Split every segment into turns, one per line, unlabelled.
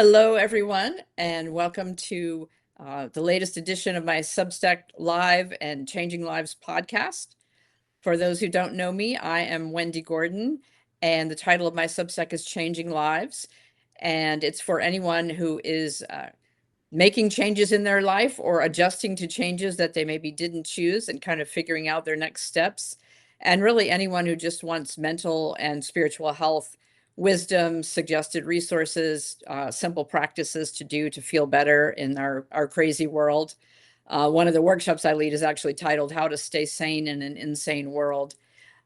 Hello, everyone, and welcome to the latest edition of my Substack Live and Changing Lives podcast. For those who don't know me, I am Wendi Gordon, and the title of my Substack is Changing Lives. And it's for anyone who is making changes in their life or adjusting to changes that they maybe didn't choose and kind of figuring out their next steps. And really anyone who just wants mental and spiritual health, wisdom, suggested resources, simple practices to do to feel better in our crazy world. One of the workshops I lead is actually titled How to Stay Sane in an Insane World.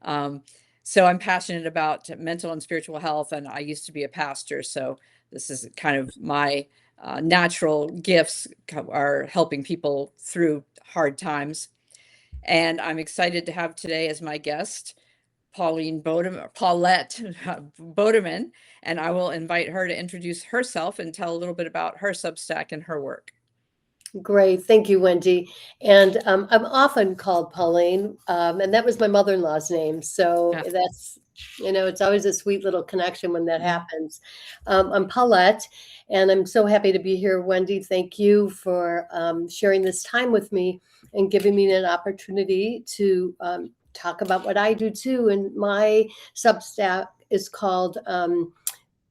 So I'm passionate about mental and spiritual health, and I used to be a pastor. So this is kind of my natural gifts are helping people through hard times. And I'm excited to have today as my guest, Paulette Bodeman, and I will invite her to introduce herself and tell a little bit about her Substack and her work.
Great. Thank you, Wendi. And I'm often called Pauline, and that was my mother-in-law's name. So
Yeah.
that's, it's always a sweet little connection when that happens. I'm Paulette, and I'm so happy to be here, Wendi. Thank you for sharing this time with me and giving me an opportunity to talk about what I do too. And my Substack is called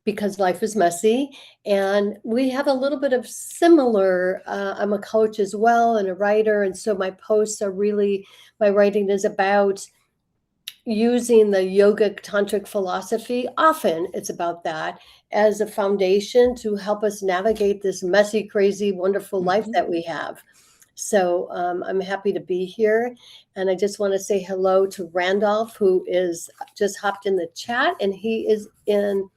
Because Life is Messy. And we have a little bit of similar, I'm a coach as well and a writer. And so my posts are really, my writing is about using the yogic tantric philosophy. Often it's about that as a foundation to help us navigate this messy, crazy, wonderful life that we have. So I'm happy to be here. And I just want to say hello to Randolph, who is just hopped in the chat, and he is in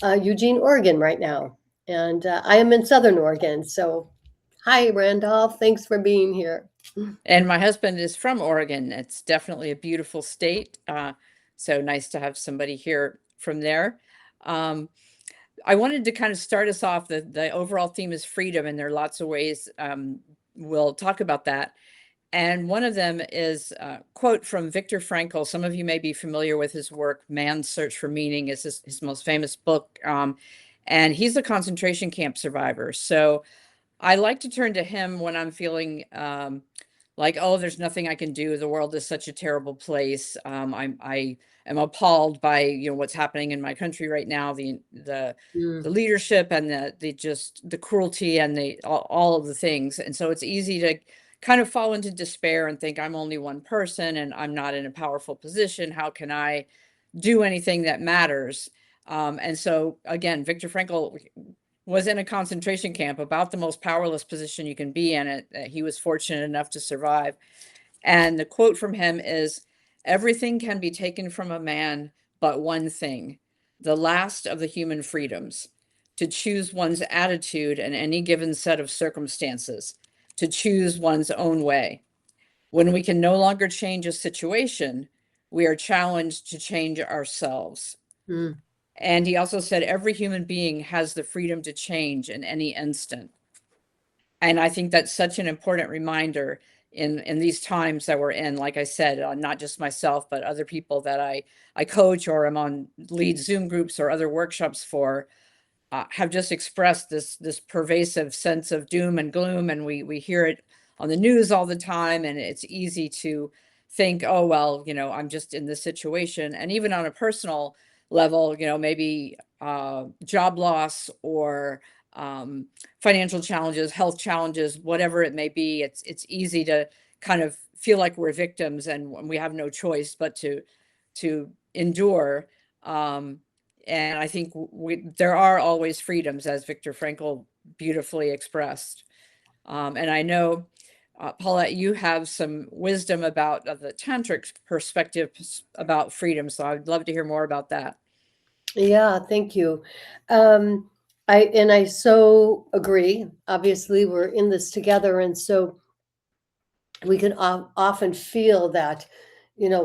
Eugene, Oregon right now. And I am in Southern Oregon. So hi, Randolph. Thanks for being here.
And my husband is from Oregon. It's definitely a beautiful state. So nice to have somebody here from there. I wanted to kind of start us off. The overall theme is freedom, and there are lots of ways we'll talk about that. And one of them is a quote from Viktor Frankl. Some of you may be familiar with his work. Man's Search for Meaning is his most famous book. And he's a concentration camp survivor. So I like to turn to him when I'm feeling like, oh, there's nothing I can do. The world is such a terrible place. I am appalled by what's happening in my country right now. The leadership and the cruelty and all of the things. And so it's easy to kind of fall into despair and think I'm only one person and I'm not in a powerful position. How can I do anything that matters? And so again, Viktor Frankl was in a concentration camp, about the most powerless position you can be in it. He was fortunate enough to survive. And the quote from him is, "Everything can be taken from a man but one thing, the last of the human freedoms, to choose one's attitude in any given set of circumstances, to choose one's own way. When we can no longer change a situation, we are challenged to change ourselves." And he also said, every human being has the freedom to change in any instant. And I think that's such an important reminder in these times that we're in. Like I said, not just myself, but other people that I coach or am on lead Zoom groups or other workshops for, have just expressed this pervasive sense of doom and gloom. And we hear it on the news all the time. And it's easy to think, oh, well, I'm just in this situation. And even on a personal level, maybe job loss or financial challenges, health challenges, whatever it may be. It's easy to kind of feel like we're victims and we have no choice but to endure. And I think there are always freedoms, as Viktor Frankl beautifully expressed. And I know, Paulette, you have some wisdom about the tantric perspective about freedom. So I'd love to hear more about that.
Yeah, thank you. I so agree. Obviously, we're in this together, and so we can often feel that,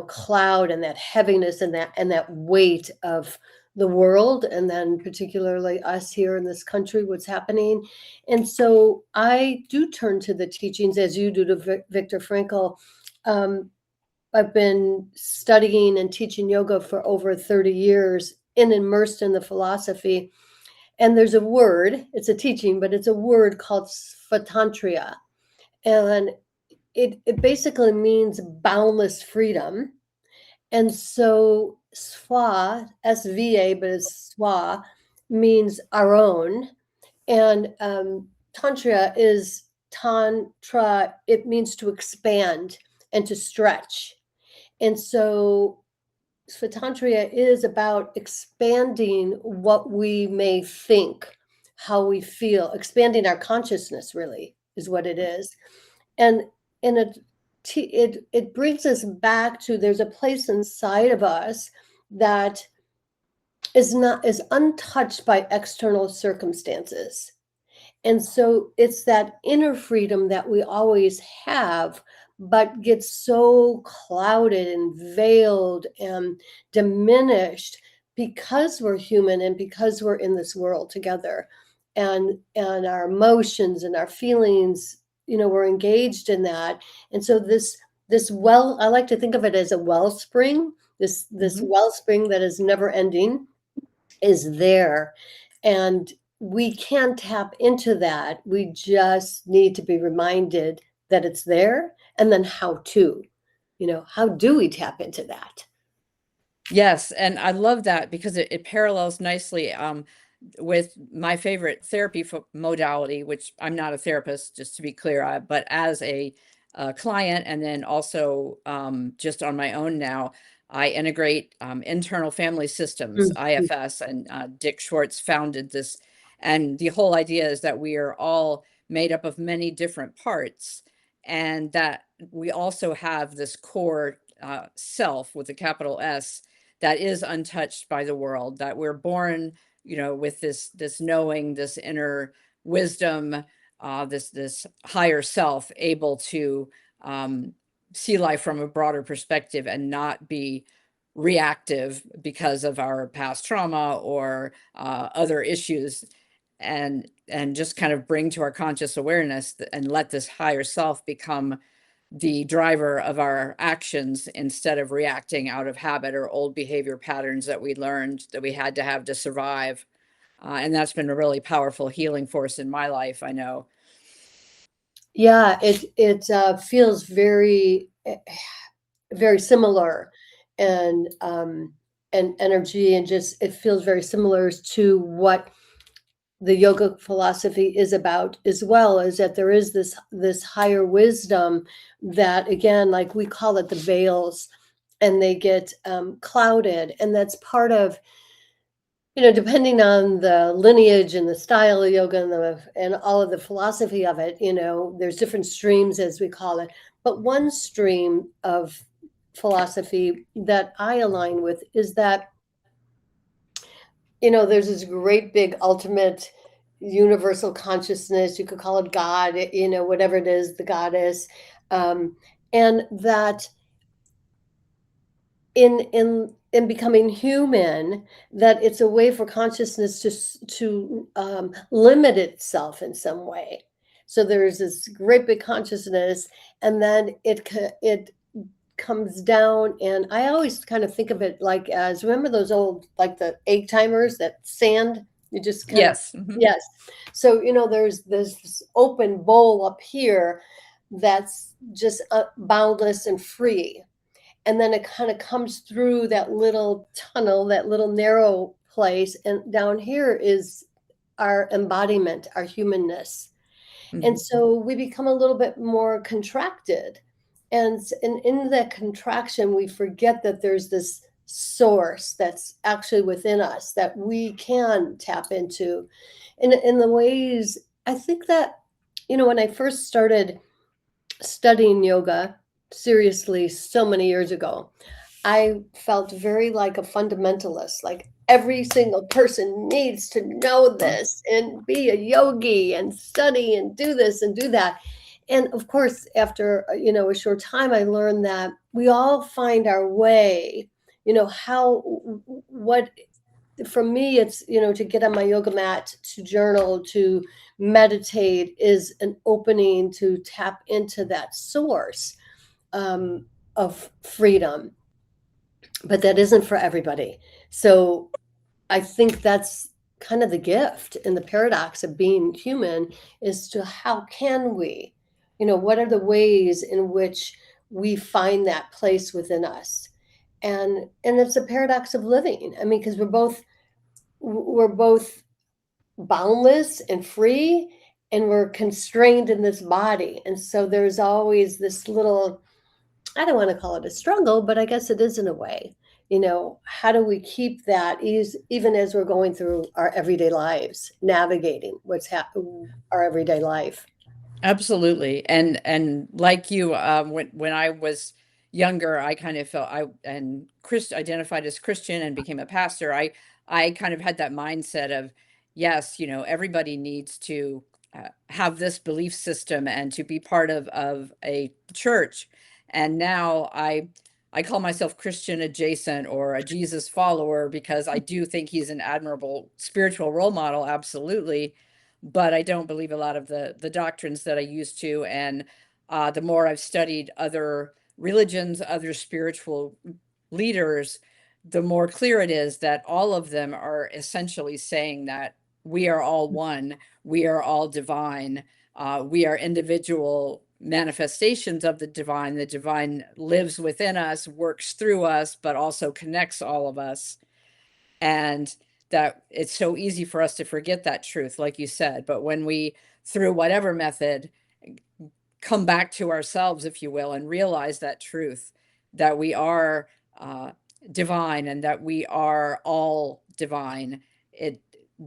cloud and that heaviness and that weight of the world, and then particularly us here in this country, what's happening. And so I do turn to the teachings, as you do, to Viktor Frankl. I've been studying and teaching yoga for over 30 years and immersed in the philosophy. And there's a word, it's a teaching, but it's a word called svatantria. And it basically means boundless freedom. And so swa, S-V-A, but it's swa, means our own. And tantra is tantra, it means to expand and to stretch. And so Svatantria is about expanding what we may think, how we feel, expanding our consciousness really is what it is. And it brings us back to there's a place inside of us that is untouched by external circumstances. And so it's that inner freedom that we always have, but gets so clouded and veiled and diminished because we're human and because we're in this world together. And our emotions and our feelings, we're engaged in that. And so this I like to think of it as a wellspring, this
Mhm.
wellspring that is never ending is there. And we can tap into that. We just need to be reminded that it's there, and then how do we tap into that?
Yes, and I love that because it parallels nicely with my favorite therapy modality, which I'm not a therapist, just to be clear, but as a client, and then also just on my own now, I integrate internal family systems,
Mhm.
IFS, and Dick Schwartz founded this. And the whole idea is that we are all made up of many different parts, and that we also have this core self with a capital S that is untouched by the world, that we're born, with this knowing, this inner wisdom, this higher self, able to um, see life from a broader perspective and not be reactive because of our past trauma or other issues, and just kind of bring to our conscious awareness and let this higher self become the driver of our actions instead of reacting out of habit or old behavior patterns that we learned that we had to have to survive. And that's been a really powerful healing force in my life, I know.
Yeah, it feels very similar, and energy, and just it feels very similar to what the yoga philosophy is about as well, is that there is this higher wisdom that, again, like we call it the veils, and they get clouded, and that's part of, depending on the lineage and the style of yoga and all of the philosophy of it, there's different streams, as we call it. But one stream of philosophy that I align with is that, there's this great big ultimate universal consciousness. You could call it God, whatever it is, the goddess. Um, and that in becoming human, that it's a way for consciousness to limit itself in some way. So there's this great big consciousness, and then it comes down, and I always kind of think of it like, as remember those old, like the egg timers, that sand, you just kind of,
Yes. Mhm.
yes. So there's this open bowl up here that's just boundless and free, and then it kind of comes through that little tunnel, that little narrow place, and down here is our embodiment, our humanness. And
Mhm.
so we become a little bit more contracted. And in that contraction, we forget that there's this source that's actually within us that we can tap into. In the ways, I think that, when I first started studying yoga seriously so many years ago, I felt very like a fundamentalist, like every single person needs to know
Huh.
this and be a yogi and study and do this and do that. And of course, after a short time, I learned that we all find our way. How what for me, it's to get on my yoga mat, to journal, to meditate is an opening to tap into that source um, of freedom, but that isn't for everybody. So I think that's kind of the gift and the paradox of being human is to how can we, what are the ways in which we find that place within us? And it's a paradox of living. I mean, because we're both boundless and free, and we're constrained in this body. And so there's always this little, I don't want to call it a struggle, but I guess it is in a way. How do we keep that ease even as we're going through our everyday lives, navigating our everyday life?
Absolutely. And like you, when I was younger, I kind of felt identified as Christian and became a pastor. I kind of had that mindset of, yes, everybody needs to have this belief system and to be part of a church. And now I call myself Christian adjacent or a Jesus follower because I do think he's an admirable spiritual role model, absolutely, but I don't believe a lot of the doctrines that I used to. And the more I've studied other religions, other spiritual leaders, the more clear it is that all of them are essentially saying that we are all one, we are all divine, we are individual manifestations of the divine. The divine lives within us, works through us, but also connects all of us. And that it's so easy for us to forget that truth, like you said. But when we, through whatever method, come back to ourselves, if you will, and realize that truth, that we are uh, divine and that we are all divine, it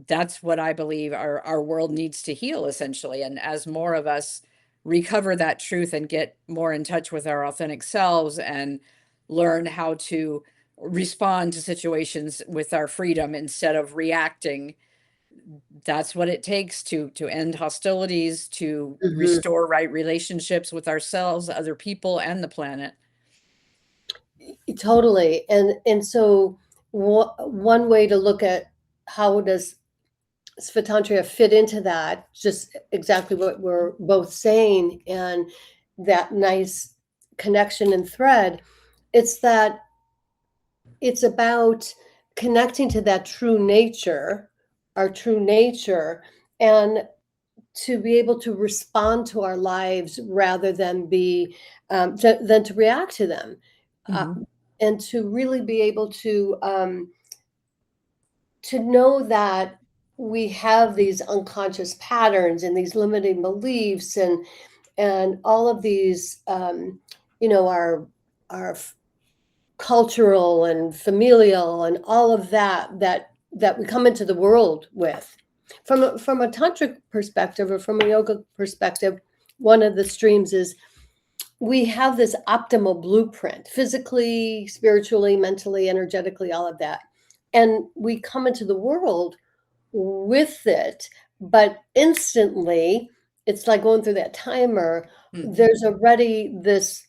that's what I believe our world needs to heal, essentially. And as more of us recover that truth and get more in touch with our authentic selves and learn how to respond to situations with our freedom instead of reacting, that's what it takes to end hostilities, to
Mhm.
restore right relationships with ourselves, other people, and the planet.
Totally. And so one way to look at how does Svatantria fit into that, just exactly what we're both saying, and that nice connection and thread, it's that it's about connecting to that true nature, our true nature, and to be able to respond to our lives rather than than to react to them, uh,
Mhm.
and to really be able to know that we have these unconscious patterns and these limiting beliefs and all of these our cultural and familial and all of that we come into the world with. From a tantric perspective or from a yoga perspective, one of the streams is we have this optimal blueprint, physically, spiritually, mentally, energetically, all of that. And we come into the world with it, but instantly, it's like going through that timer.
Mhm.
There's already this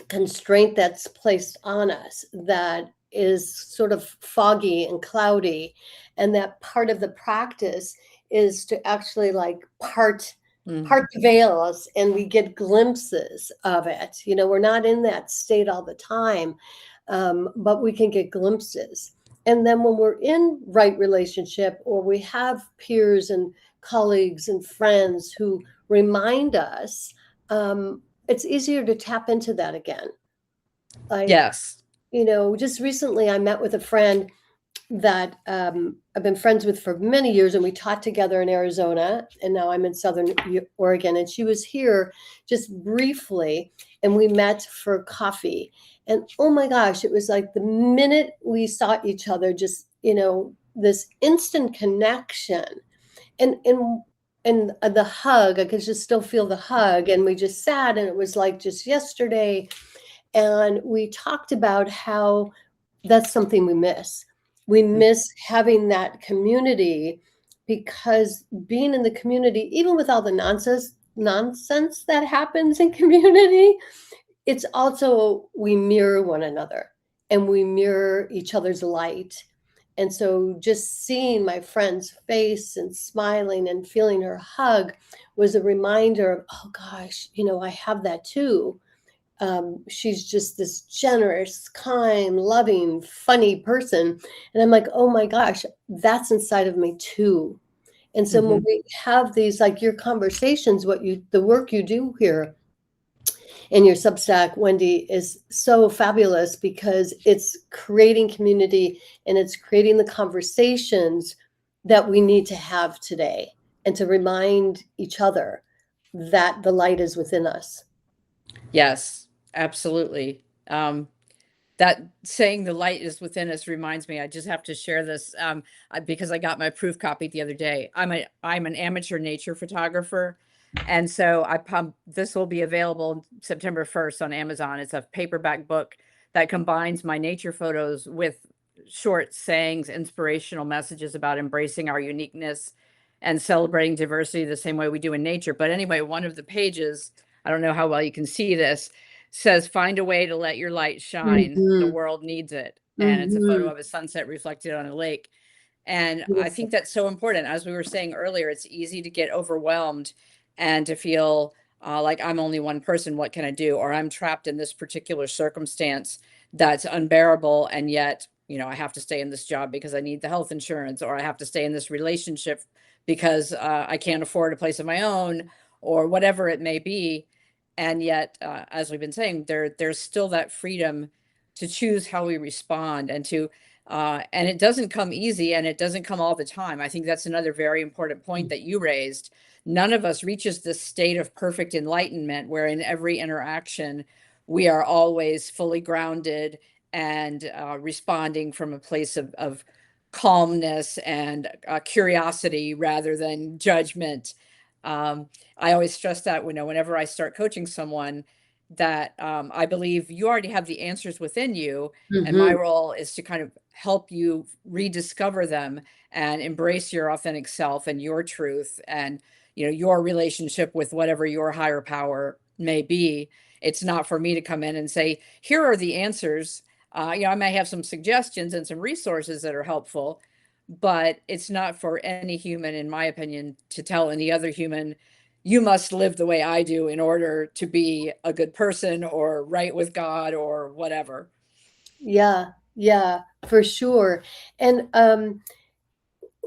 constraint that's placed on us that is sort of foggy and cloudy. And that part of the practice is to actually like part
Mhm.
the veils, and we get glimpses of it. We're not in that state all the time, but we can get glimpses. And then when we're in right relationship, or we have peers and colleagues and friends who remind us, it's easier to tap into that again. Like,
Yes.
just recently I met with a friend that I've been friends with for many years, and we taught together in Arizona, and now I'm in Southern Oregon. And she was here just briefly, and we met for coffee. And oh my gosh, it was like the minute we saw each other, just this instant connection, and the hug. I could just still feel the hug, and we just sat, and it was like just yesterday, and we talked about how that's something we miss. We
Mm.
miss having that community, because being in the community, even with all the nonsense that happens in community, it's also we mirror one another and we mirror each other's light. And so just seeing my friend's face and smiling and feeling her hug was a reminder of, oh gosh, I have that too. she's just this generous, kind, loving, funny person. And I'm like, oh my gosh, that's inside of me too. And so when
Mhm.
we have these, like your conversations, the work you do here in your Substack, Wendi, is so fabulous because it's creating community and it's creating the conversations that we need to have today and to remind each other that the light is within us.
Yes, absolutely. That saying the light is within us reminds me, I just have to share this because I got my proof copy the other day. I'm an amateur nature photographer, and so this will be available September 1st on Amazon. It's a paperback book that combines my nature photos with short sayings, inspirational messages about embracing our uniqueness and celebrating diversity the same way we do in nature. But anyway, one of the pages, I don't know how well you can see this, says, "Find a way to let your light shine. The
Mhm.
world needs it." And it's a photo
Mhm.
of a sunset reflected on a lake. And I
Beautiful.
think that's so important. As we were saying earlier, it's easy to get overwhelmed and to feel like I'm only one person. What can I do? Or I'm trapped in this particular circumstance that's unbearable. And yet, I have to stay in this job because I need the health insurance, or I have to stay in this relationship because I can't afford a place of my own, or whatever it may be. And yet, as we've been saying, there's still that freedom to choose how we respond, and it doesn't come easy, and it doesn't come all the time. I think that's another very important point that you raised. None of us reaches this state of perfect enlightenment where in every interaction we are always fully grounded and responding from a place of calmness and curiosity rather than judgment. Um, I always stress that whenever I start coaching someone, that I believe you already have the answers within you, and my
Mhm.
role is to kind of help you rediscover them and embrace your authentic self and your truth and your relationship with whatever your higher power may be. It's not for me to come in and say, here are the answers. I may have some suggestions and some resources that are helpful, but it's not for any human, in my opinion, to tell any other human, you must live the way I do in order to be a good person or right with God or whatever.
Yeah, yeah, for sure. And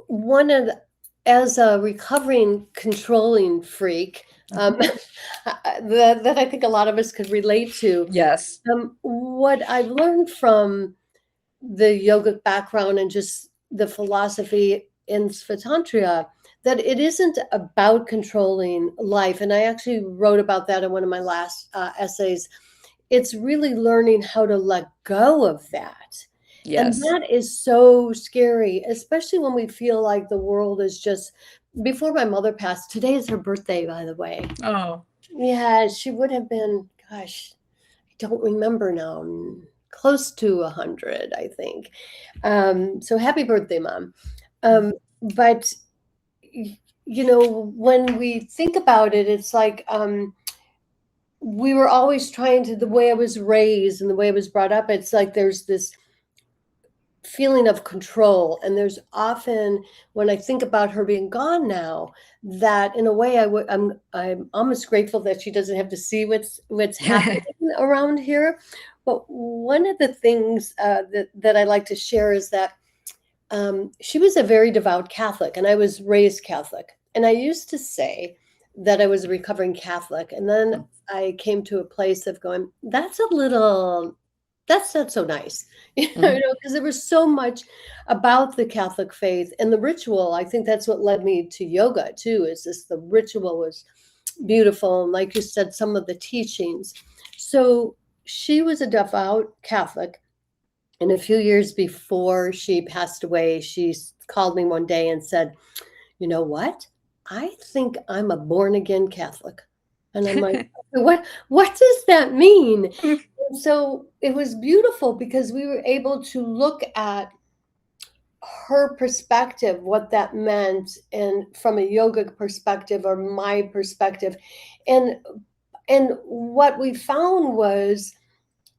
one of the, as a recovering controlling freak, that I think a lot of us could relate to,
Yes.
what I've learned from the yogic background and just the philosophy in Svatantria, that it isn't about controlling life. And I actually wrote about that in one of my last essays. It's really learning how to let go of that. And
Yes.
that is so scary, especially when we feel like the world is just. Before my mother passed, today is her birthday, by the way.
Oh.
Yeah, she would have been, gosh, I don't remember now, close to 100, I think. So happy birthday, Mom. Um, but, when we think about it, it's like, we were always trying to, the way I was raised and the way I was brought up, it's like there's this feeling of control. And there's often, when I think about her being gone now, that in a way I'm almost grateful that she doesn't have to see what's happening around here. But one of the things that I like to share is that she was a very devout Catholic, and I was raised Catholic. And I used to say that I was a recovering Catholic. And then I came to a place of going, that's not so nice,
Mhm.
because there was so much about the Catholic faith and the ritual. I think that's what led me to yoga too, is this the ritual was beautiful. And like you said, some of the teachings. So she was a devout Catholic. And a few years before she passed away, she called me one day and said, you know what? I think I'm a born again Catholic. And I'm like, what does that mean? And so it was beautiful because we were able to look at her perspective, what that meant, and from a yogic perspective or my perspective. And what we found was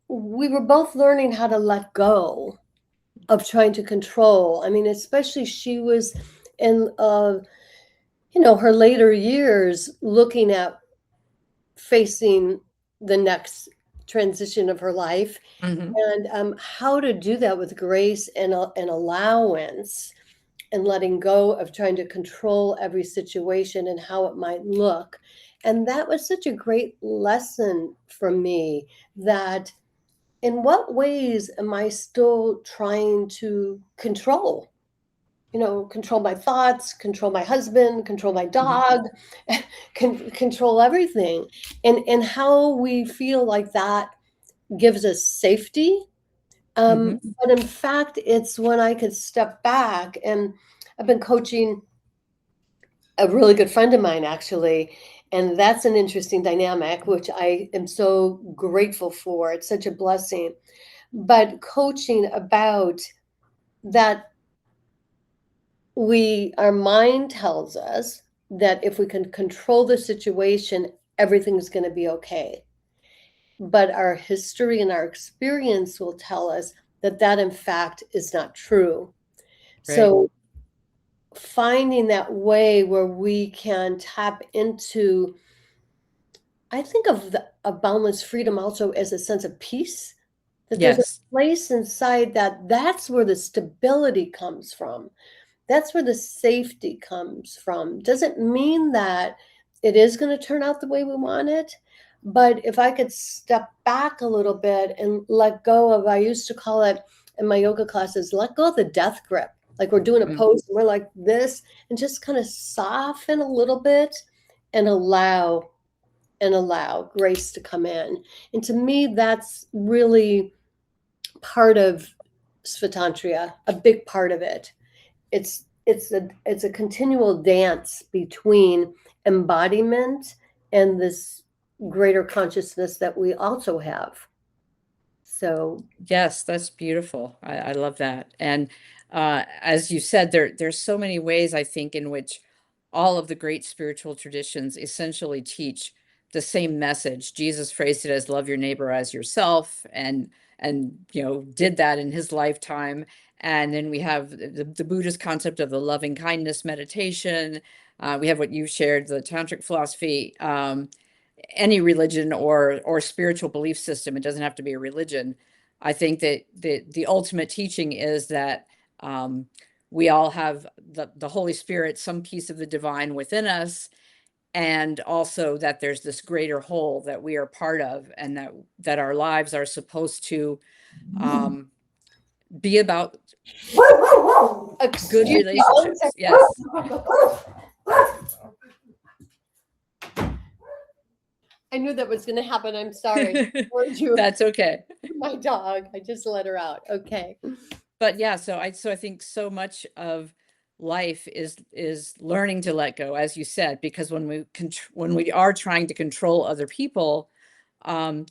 we were both learning how to let go of trying to control. I mean, especially she was in her later years looking at facing the next transition of her life,
Hmm.
and how to do that with grace and allowance, and letting go of trying to control every situation and how it might look. And that was such a great lesson for me, that in what ways am I still trying to control? Control my thoughts, control my husband, control my
Hmm.
dog, control everything. And how we feel like that gives us safety.
Hmm.
But in fact, it's when I could step back, and I've been coaching a really good friend of mine, actually, and that's an interesting dynamic, which I am so grateful for. It's such a blessing. But coaching about that, our mind tells us that if we can control the situation, everything's going to be okay. But our history and our experience will tell us that that in fact is not true.
Right.
So finding that way where we can tap into, I think of boundless freedom also as a sense of peace, that there's a
Yes.
place inside that's where the stability comes from. That's where the safety comes from. Doesn't mean that it is going to turn out the way we want it. But if I could step back a little bit and let go of, I used to call it in my yoga classes, let go of the death grip. Like we're doing a
Mm.
pose and we're like this, and just kind of soften a little bit and allow grace to come in. And to me, that's really part of Svatantria, a big part of it. It's a continual dance between embodiment and this greater consciousness that we also have. So,
Yes, that's beautiful. I love that. And as you said, there's so many ways I think in which all of the great spiritual traditions essentially teach the same message. Jesus phrased it as love your neighbor as yourself, and did that in his lifetime. And then we have the Buddhist concept of the loving kindness meditation. We have what you shared, the tantric philosophy. Any religion or spiritual belief system, it doesn't have to be a religion. I think that the ultimate teaching is that um, we all have the Holy Spirit, some piece of the divine within us, and also that there's this greater whole that we are part of, and that our lives are supposed to um, be about good
excuse me one
relationships. Yes.
second. I knew that was going to happen. I'm sorry. Heard you,
That's okay.
my dog. I just let her out. Okay.
But yeah, so I think so much of life is learning to let go, as you said, because when we are trying to control other people, um,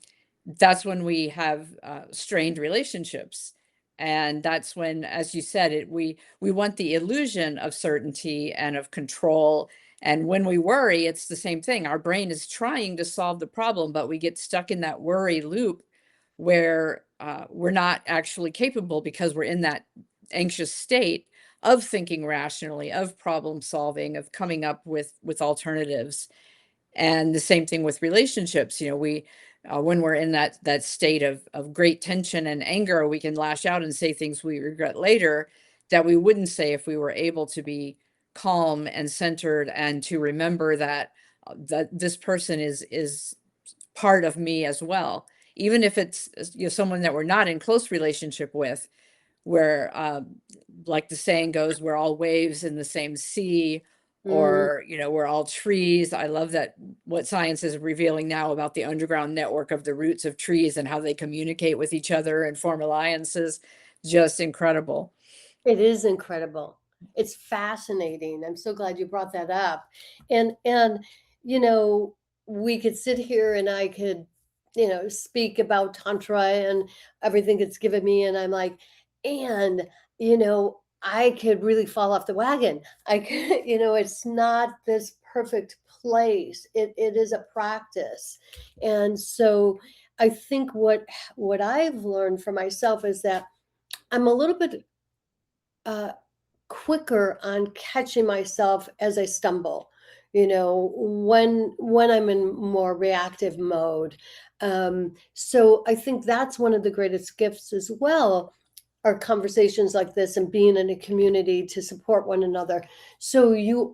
that's when we have strained relationships, and that's when, as you said, we want the illusion of certainty and of control. And when we worry, it's the same thing. Our brain is trying to solve the problem, but we get stuck in that worry loop where we're not actually capable because we're in that anxious state of thinking rationally, of problem solving, of coming up with alternatives. And the same thing with relationships. We when we're in that state of great tension and anger, we can lash out and say things we regret later that we wouldn't say if we were able to be calm and centered, and to remember that this person is part of me as well, even if it's someone that we're not in close relationship with, where like the saying goes, we're all waves in the same sea,
Mm,
or we're all trees. I love that what science is revealing now about the underground network of the roots of trees and how they communicate with each other and form alliances. Just incredible.
it is incredible. It's fascinating. I'm so glad you brought that up. And you know, we could sit here and I could, speak about tantra and everything it's given me, and I'm like, and I could really fall off the wagon. I could, it's not this perfect place. It is a practice. And so I think what I've learned for myself is that I'm a little bit uh, quicker on catching myself as I stumble. When I'm in more reactive mode, So I think that's one of the greatest gifts as well, are conversations like this and being in a community to support one another. So you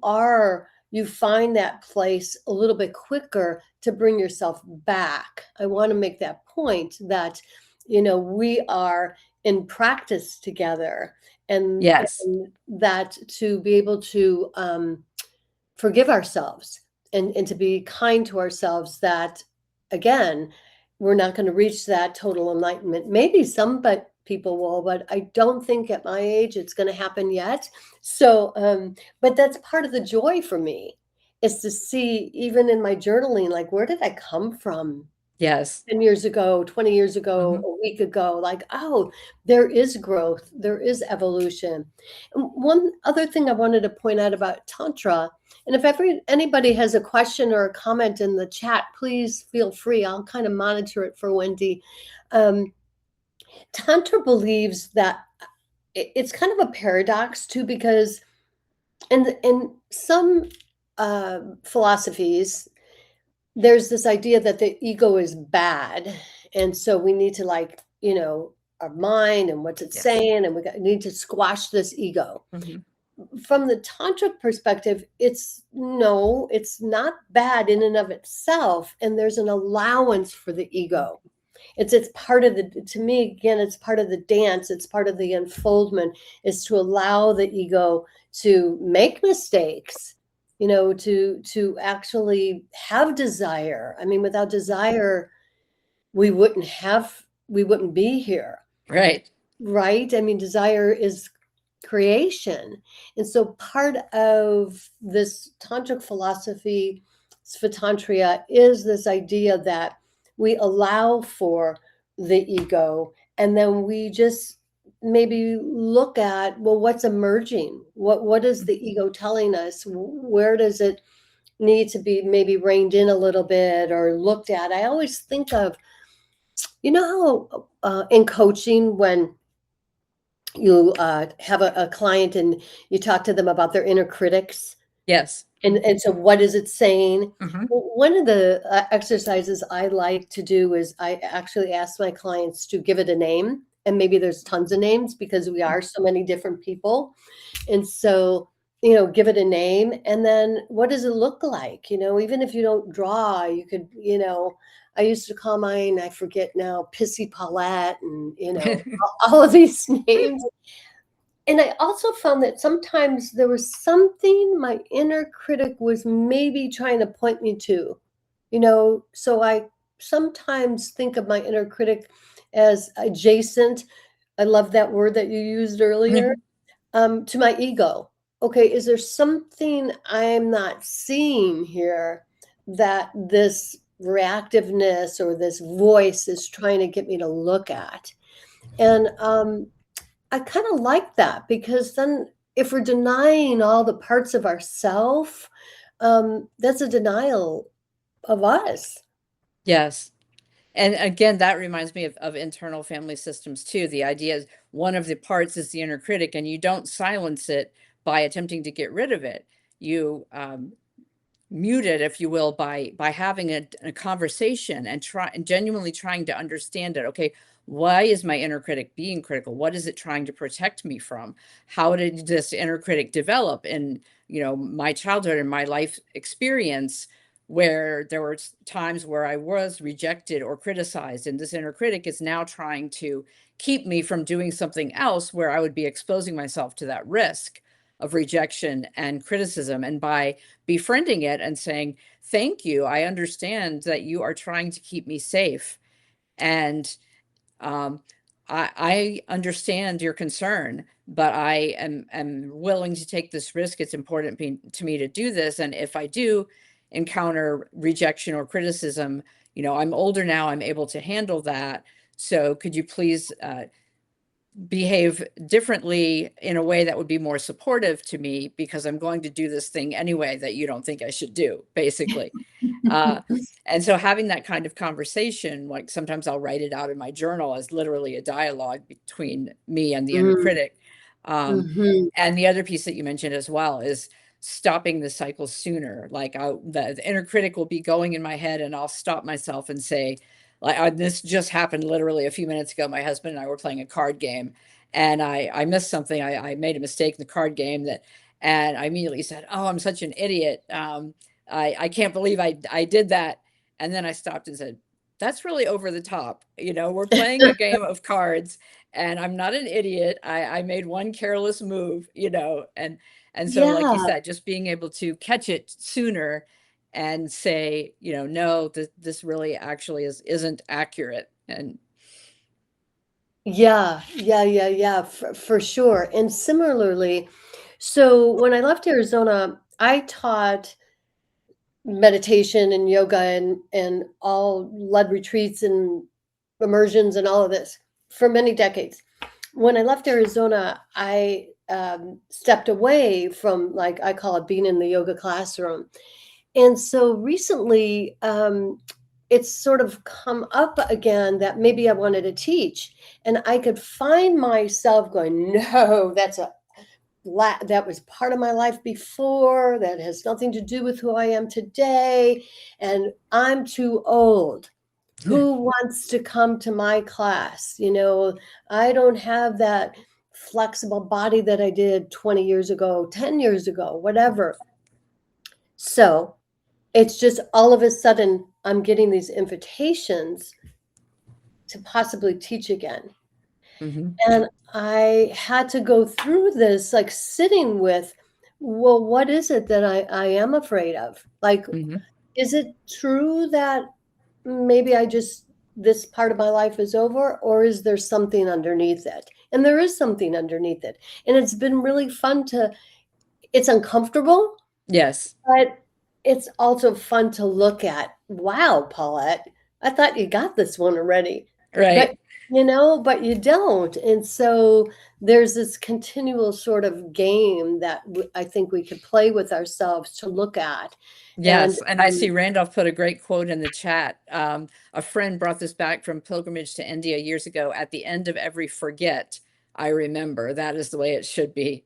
find that place a little bit quicker to bring yourself back. I want to make that point that, we are in practice together,
Yes.
and that to be able to forgive ourselves, and to be kind to ourselves, that again, we're not going to reach that total enlightenment. Maybe some but people will, but I don't think at my age it's going to happen yet. So but that's part of the joy for me, is to see, even in my journaling, like, where did I come from
Yes.
10 years ago, 20 years ago,
Mhm.
a week ago? Like, oh, there is growth, there is evolution. And one other thing I wanted to point out about Tantra, and if anybody has a question or a comment in the chat, please feel free. I'll kind of monitor it for Wendy. Um, Tantra believes that it's kind of a paradox too, because in some philosophies, there's this idea that the ego is bad, and so we need to, like, our mind and what's it
Yes.
saying, and need to squash this ego.
Mhm.
From the tantric perspective, it's no, it's not bad in and of itself, and there's an allowance for the ego. It's part of the, to me, again, it's part of the dance, it's part of the unfoldment, is to allow the ego to make mistakes, to actually have desire. I mean, without desire, we wouldn't be here,
Right.
right? I mean, desire is creation. And so part of this tantric philosophy, Svatantria, is this idea that we allow for the ego, and then we just maybe look at, well, what's emerging? What is the ego telling us? Where does it need to be maybe reined in a little bit or looked at? I always think of, how in coaching, when you have a client and you talk to them about their inner critics,
Yes.
and so what is it saying?
Mhm.
Well, one of the exercises I like to do is I actually ask my clients to give it a name, and maybe there's tons of names because we are so many different people. And so, give it a name, and then what does it look like? Even if you don't draw, you could, I used to call mine, I forget now, Pissy Paulette, and all of these names. And I also found that sometimes there was something my inner critic was maybe trying to point me to, so I sometimes think of my inner critic as adjacent. I love that word that you used earlier, to my ego. Okay, is there something I'm not seeing here that this reactiveness or this voice is trying to get me to look at? And I kind of like that, because then if we're denying all the parts of ourself, that's a denial of us.
Yes. And again, that reminds me of internal family systems too. The idea is one of the parts is the inner critic, and you don't silence it by attempting to get rid of it. You mute it, if you will, by having a conversation and genuinely trying to understand it. Okay, why is my inner critic being critical? What is it trying to protect me from? How did this inner critic develop in my childhood and my life experience, where there were times where I was rejected or criticized, and this inner critic is now trying to keep me from doing something else where I would be exposing myself to that risk of rejection and criticism. And by befriending it and saying, thank you, I understand that you are trying to keep me safe. And um, I understand your concern, but I am willing to take this risk. It's important to me to do this. And if I do encounter rejection or criticism, I'm older now, I'm able to handle that. So could you please behave differently in a way that would be more supportive to me, because I'm going to do this thing anyway that you don't think I should do, basically. Uh, and so having that kind of conversation, like sometimes I'll write it out in my journal as literally a dialogue between me and the inner
Mm,
critic. Um,
mhm.
and the other piece that you mentioned as well is stopping the cycle sooner. Like the inner critic will be going in my head, and I'll stop myself and say, like this just happened literally a few minutes ago. My husband and I were playing a card game, and I missed something. I made a mistake in the card game that, and I immediately said, "Oh, I'm such an idiot. I can't believe I did that." And then I stopped and said, "That's really over the top. You know, we're playing a game of cards, and I'm not an idiot. I made one careless move, you know." And so, like you
Yeah.
said, just being able to catch it sooner and say, you know, no, this really actually isn't accurate. And
Yeah, yeah, for sure. And similarly, so when I left Arizona, I taught meditation and yoga and all led retreats and immersions and all of this for many decades. When I left Arizona, I stepped away from, like I call it, being in the yoga classroom. And so recently, it's sort of come up again that maybe I wanted to teach, and I could find myself going, no, that was part of my life before. That has nothing to do with who I am today, and I'm too old. Who wants to come to my class? You know, I don't have that flexible body that I did 20 years ago, 10 years ago, whatever. So it's just all of a sudden I'm getting these invitations to possibly teach again.
mhm,
And I had to go through this, like sitting with, well, what is it that I am afraid of? Like,
mhm.
is it true that maybe this part of my life is over, or is there something underneath it? And there is something underneath it. And it's been really fun it's uncomfortable,
Yes,
but it's also fun to look at. Wow, Paulette, I thought you got this one already. But
right.
but you don't. And so there's this continual sort of game that I think we could play with ourselves to look at. And
Yes, and I see Randolph put a great quote in the chat. A friend brought this back from pilgrimage to India years ago. At the end of every forget, I remember. That is the way it should be.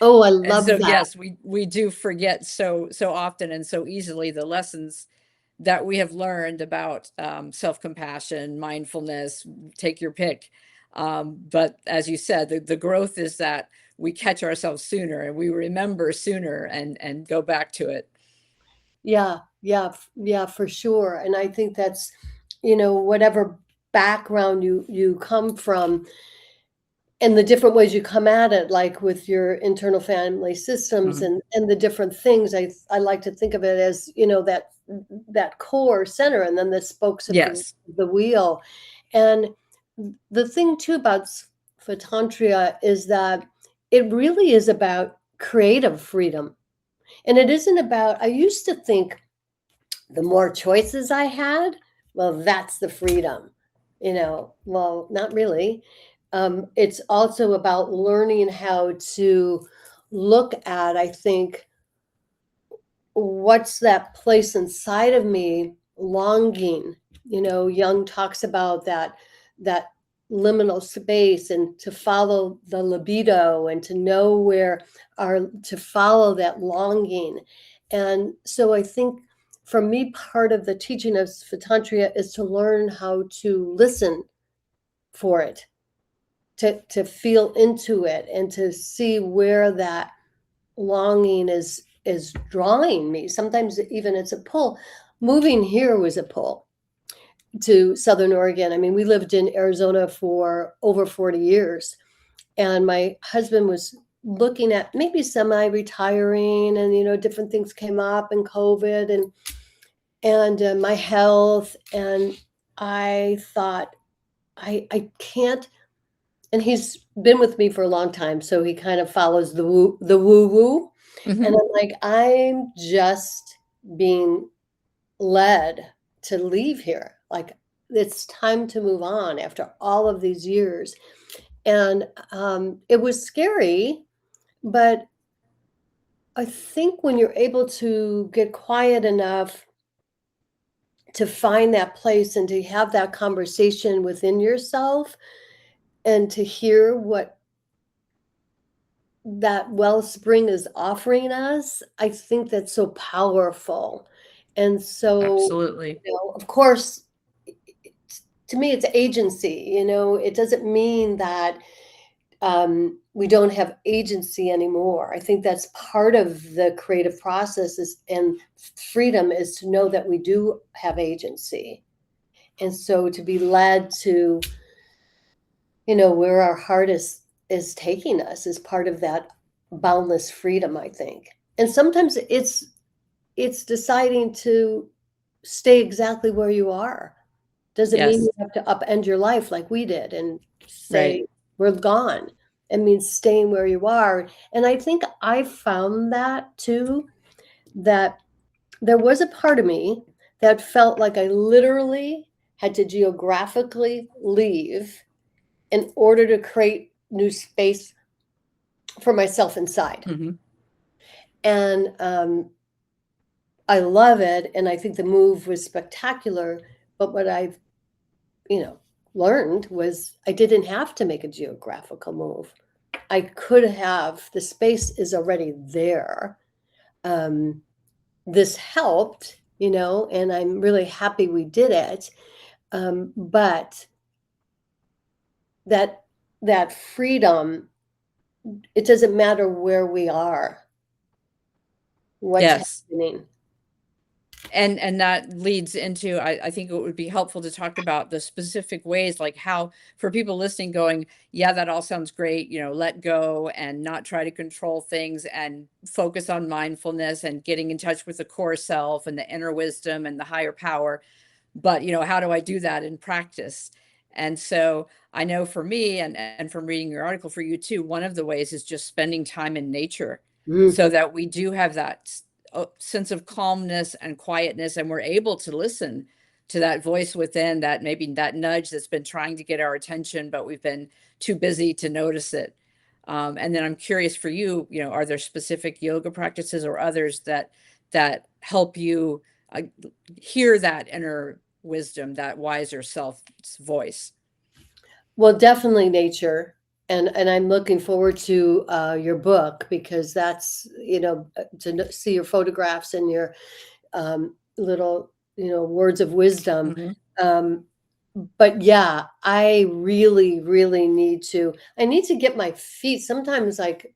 oh, I
And so
love that.
yes, we do forget so often and so easily the lessons that we have learned about self-compassion, mindfulness, take your pick. But as you said, the growth is that we catch ourselves sooner and we remember sooner and go back to it.
Yeah, yeah, yeah, for sure. And I think that's, whatever background you come from, and the different ways you come at it, like with your internal family systems
Mhm.
and the different things, I like to think of it as, that core center, and then the spokes of the
Yes.
the wheel. And the thing too about Photantria is that it really is about creative freedom. And it isn't about, I used to think the more choices I had, well, that's the freedom. Well, not really. It's also about learning how to look at, I think, what's that place inside of me longing. Jung talks about that liminal space, and to follow the libido, and to know where to follow that longing. And so I think for me, part of the teaching of Svatantria is to learn how to listen for it, to feel into it, and to see where that longing is drawing me. Sometimes even it's a pull. Moving here was a pull to Southern Oregon. I mean, we lived in Arizona for over 40 years, and my husband was looking at maybe semi-retiring, and different things came up, and COVID, and my health, and I thought, I can't. And he's been with me for a long time, so he kind of follows the woo woo. And
Mhm.
I'm like, I'm just being led to leave here. Like, it's time to move on after all of these years. And it was scary, but I think when you're able to get quiet enough to find that place and to have that conversation within yourself, and to hear what that wellspring is offering us, I think that's so powerful. And so,
Absolutely.
of course, to me, it's agency. It doesn't mean that we don't have agency anymore. I think that's part of the creative process and freedom is to know that we do have agency. And so to be led to, where our heart is taking us is part of that boundless freedom, I think. And sometimes it's deciding to stay exactly where you are. Doesn't mean
Yes,
you have to upend your life like we did and
right.
say, we're gone. It means staying where you are. And I think I found that too, that there was a part of me that felt like I literally had to geographically leave in order to create new space for myself inside.
Hmm.
And I love it. And I think the move was spectacular. But what I've, you know, learned was I didn't have to make a geographical move. I could have, the space is already there. Um, this helped, and I'm really happy we did it. But that that freedom, it doesn't matter where we are, what's
Yes.
happening.
And that leads into, I think it would be helpful to talk about the specific ways, like how for people listening going, yeah, that all sounds great, let go and not try to control things and focus on mindfulness and getting in touch with the core self and the inner wisdom and the higher power. But, how do I do that in practice? And so I know for me, and from reading your article, for you too, one of the ways is just spending time in nature
Mm.
so that we do have that sense of calmness and quietness, and we're able to listen to that voice within, that maybe that nudge that's been trying to get our attention, but we've been too busy to notice it. And then I'm curious for you, are there specific yoga practices or others that help you uh, hear that inner wisdom, that wiser self's voice?
Well, definitely nature. And I'm looking forward to your book because that's, see your photographs and your little, words of wisdom.
Hmm.
Um, but yeah, I really, really I need to get my feet. Sometimes like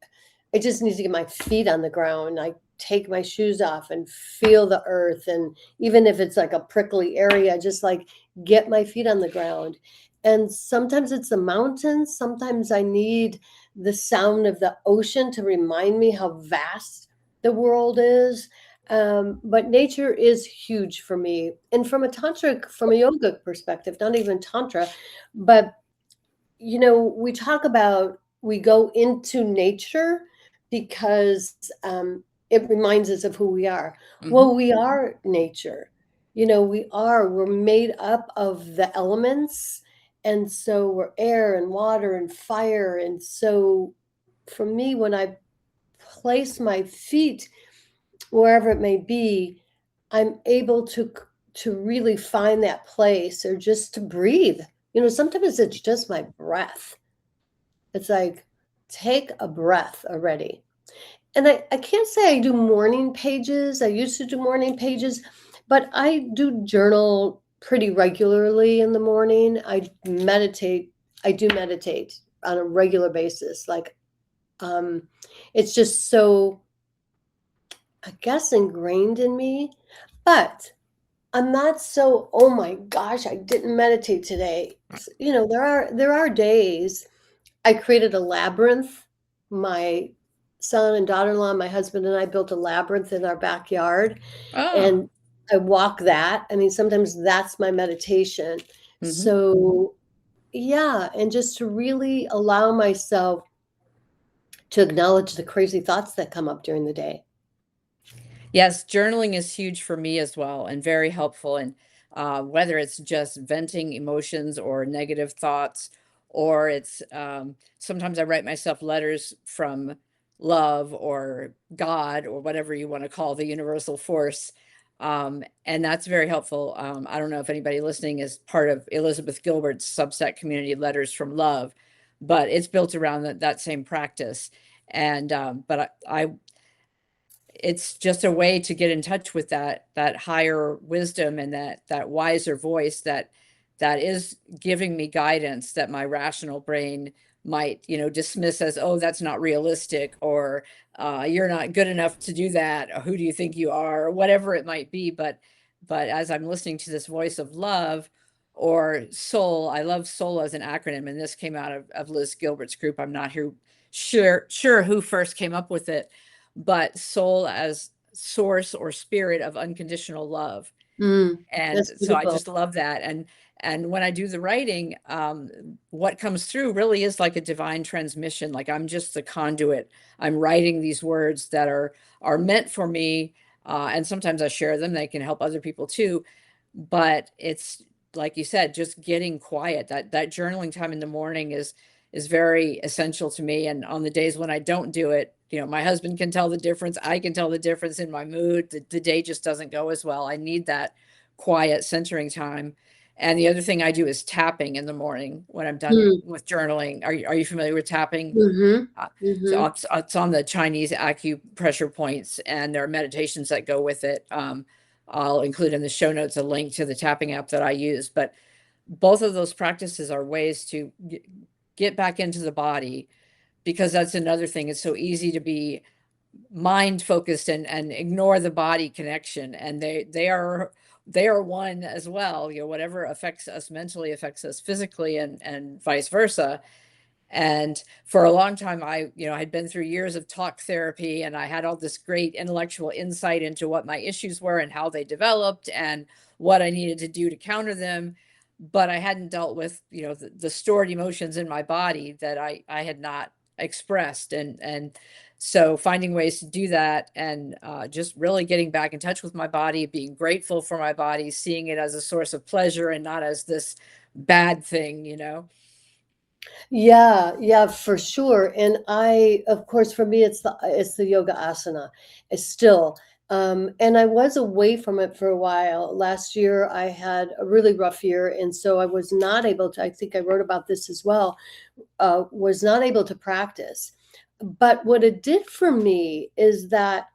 I just need to get my feet on the ground. I take my shoes off and feel the earth. And even if it's like a prickly area, just like get my feet on the ground. And sometimes it's the mountains. Sometimes I need the sound of the ocean to remind me how vast the world is. But nature is huge for me. And from a yoga perspective, not even tantra, but we talk about we go into nature because it reminds us of who we are.
Hmm.
Well, we are nature. We're made up of the elements. And so we're air and water and fire. And so for me, when I place my feet wherever it may be, I'm able to really find that place or just to breathe. Sometimes it's just my breath. It's like, take a breath already. And I can't say I do morning pages. I used to do morning pages, but I do journal pretty regularly in the morning. I do meditate on a regular basis. Like, it's just so, I guess, ingrained in me. But I'm not so, oh my gosh, I didn't meditate today. There are days. I created a labyrinth. My son and daughter-in-law, my husband and I built a labyrinth in our backyard,
Oh.
and I walk that. I mean, sometimes that's my meditation.
Hmm.
So, yeah, and just to really allow myself to acknowledge the crazy thoughts that come up during the day.
Yes, journaling is huge for me as well and very helpful. And whether it's just venting emotions or negative thoughts, or it's sometimes I write myself letters from love or God or whatever you want to call the universal force. And that's very helpful. I don't know if anybody listening is part of Elizabeth Gilbert's Substack community, Letters from Love, but it's built around that same practice. And but I it's just a way to get in touch with that higher wisdom and that wiser voice that is giving me guidance that my rational brain might, dismiss as, oh, that's not realistic, or you're not good enough to do that, or who do you think you are, or whatever it might be. But as I'm listening to this voice of love or soul, I love soul as an acronym, and this came out of Liz Gilbert's group. I'm not sure who first came up with it, but soul as source or spirit of unconditional love. And
That's
so I
beautiful.
just love that. And when I do the writing, what comes through really is like a divine transmission. Like I'm just the conduit. I'm writing these words that are meant for me. And sometimes I share them. They can help other people too. But it's like you said, just getting quiet. That journaling time in the morning is very essential to me. And on the days when I don't do it, my husband can tell the difference. I can tell the difference in my mood. The day just doesn't go as well. I need that quiet centering time. And the other thing I do is tapping in the morning when I'm done
Mm,
with journaling. Are you familiar with tapping?
mm-hmm,
So
mm-hmm.
it's on the Chinese acupressure points, and there are meditations that go with it. I'll include in the show notes a link to the tapping app that I use. But both of those practices are ways to get back into the body, because that's another thing. It's so easy to be mind focused and ignore the body connection, and they are one as well. Whatever affects us mentally affects us physically, and vice versa. And for a long time, I had been through years of talk therapy, and I had all this great intellectual insight into what my issues were and how they developed and what I needed to do to counter them. But I hadn't dealt with, the stored emotions in my body that I had not expressed. And so finding ways to do that, and just really getting back in touch with my body, being grateful for my body, seeing it as a source of pleasure and not as this bad thing.
Yeah, yeah, for sure. And of course, for me, it's the yoga asana. It's still, and I was away from it for a while. Last year, I had a really rough year, and so I was not able to. I think I wrote about this as well. Was not able to practice. But what it did for me is that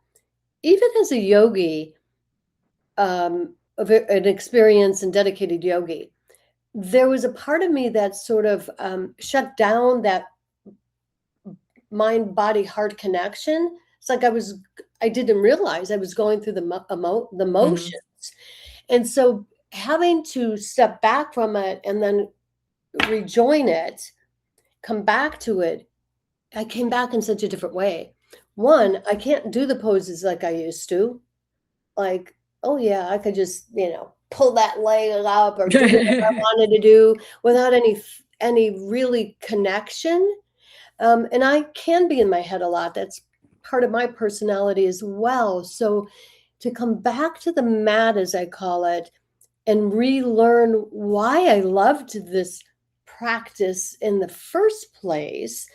even as a yogi, an experienced and dedicated yogi, there was a part of me that sort of shut down that mind body heart connection. It's like I didn't realize I was going through the
Mhm.
motions. And so having to step back from it and then rejoin it, come back to it, I came back in such a different way. One, I can't do the poses like I used to. Like, oh yeah, I could just, pull that leg up or do whatever I wanted to do without any really connection. And I can be in my head a lot. That's part of my personality as well. So to come back to the mat, as I call it, and relearn why I loved this practice in the first place,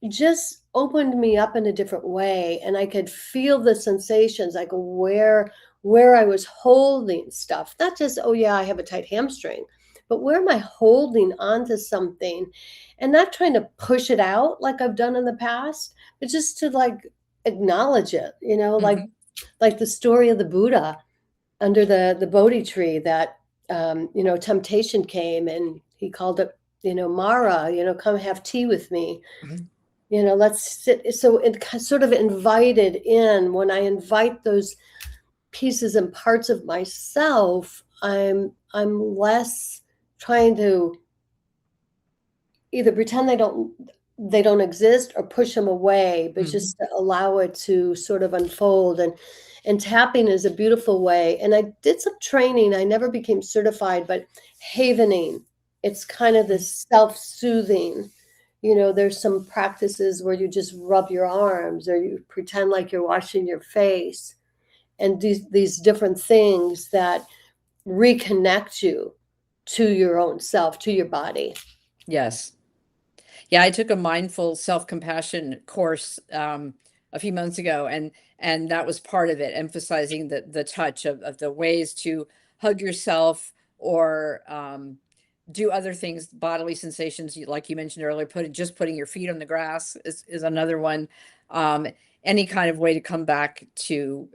just opened me up in a different way, and I could feel the sensations, like where I was holding stuff. Not just, oh yeah, I have a tight hamstring, but where am I holding onto something, and not trying to push it out like I've done in the past, but just to like acknowledge it.
Mhm.
Like the story of the Buddha under the Bodhi tree that temptation came and he called it, Mara, come have tea with me.
Mhm.
Let's sit. So it sort of invited in. When I invite those pieces and parts of myself, I'm less trying to either pretend they don't exist or push them away, but
Mhm.
just to allow it to sort of unfold. And tapping is a beautiful way. And I did some training. I never became certified, but havening, it's kind of
Mhm.
this self-soothing. There's some practices where you just rub your arms or you pretend like you're washing your face, and these different things that reconnect you to your own self, to your body.
Yes. Yeah, I took a mindful self-compassion course a few months ago, and that was part of it, emphasizing the touch of the ways to hug yourself, or do other things, bodily sensations, like you mentioned earlier, putting your feet on the grass is another one. Um, any kind of way to come back to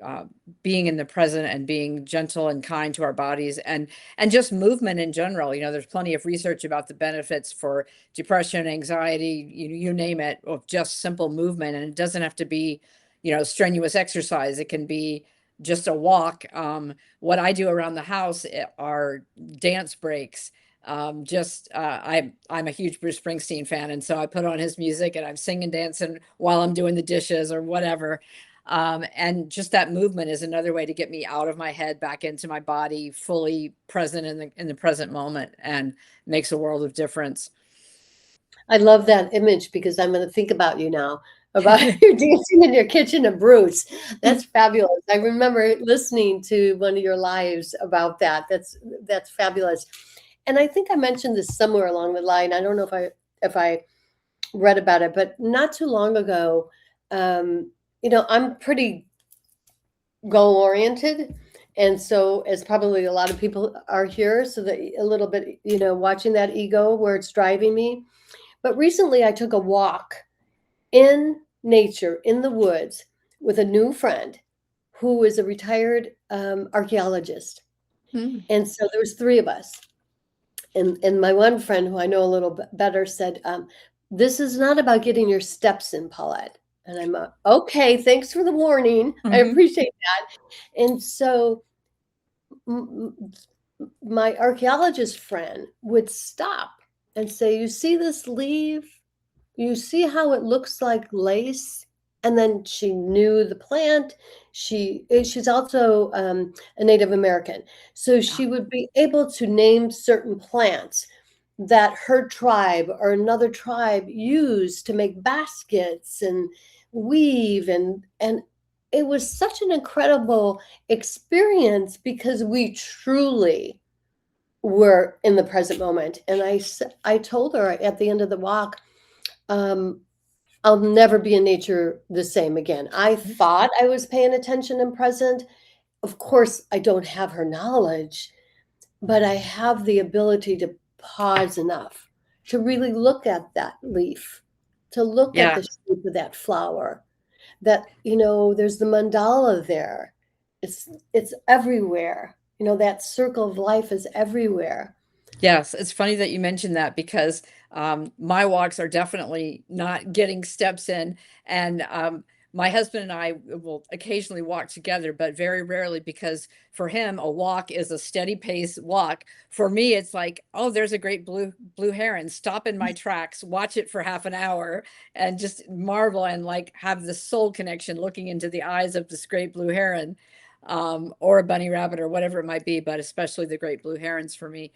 being in the present and being gentle and kind to our bodies, and just movement in general. There's plenty of research about the benefits for depression, anxiety, you name it, of just simple movement. And it doesn't have to be, strenuous exercise. It can be just a walk. What I do around the house are dance breaks. I'm a huge Bruce Springsteen fan, and so I put on his music and I'm singing, dancing while I'm doing the dishes or whatever. And just that movement is another way to get me out of my head, back into my body, fully present in the present moment, and makes a world of difference.
I love that image because I'm going to think about you now, about you dancing in your kitchen to Bruce. That's fabulous. I remember listening to one of your lives about that. That's fabulous. And I think I mentioned this somewhere along the line. I don't know if I read about it, but not too long ago, I'm pretty goal oriented. And so, as probably a lot of people are here, so that a little bit, watching that ego where it's driving me. But recently, I took a walk in nature, in the woods, with a new friend who is a retired archaeologist.
Hmm.
And so there was three of us. And my one friend, who I know a little bit better, said, "This is not about getting your steps in, Paulette." And I'm okay. Thanks for the warning. I
Hmm.
appreciate that. And so my archaeologist friend would stop and say, "You see this leaf? You see how it looks like lace?" And then she knew the plant. She's also a Native American, so she would be able to name certain plants that her tribe or another tribe used to make baskets and weave, and it was such an incredible experience because we truly were in the present moment. And I told her at the end of the walk, um, I'll never be in nature the same again. I thought I was paying attention and present. Of course, I don't have her knowledge, but I have the ability to pause enough to really look at that leaf, to look at
Yeah.
the shape of that flower, that, there's the mandala there. It's everywhere. That circle of life is everywhere.
Yes, it's funny that you mentioned that, because my walks are definitely not getting steps in. And my husband and I will occasionally walk together, but very rarely, because for him, a walk is a steady pace walk. For me, it's like, oh, there's a great blue heron. Stop in my tracks, watch it for half an hour, and just marvel and like have the soul connection, looking into the eyes of this great blue heron, or a bunny rabbit or whatever it might be, but especially the great blue herons for me.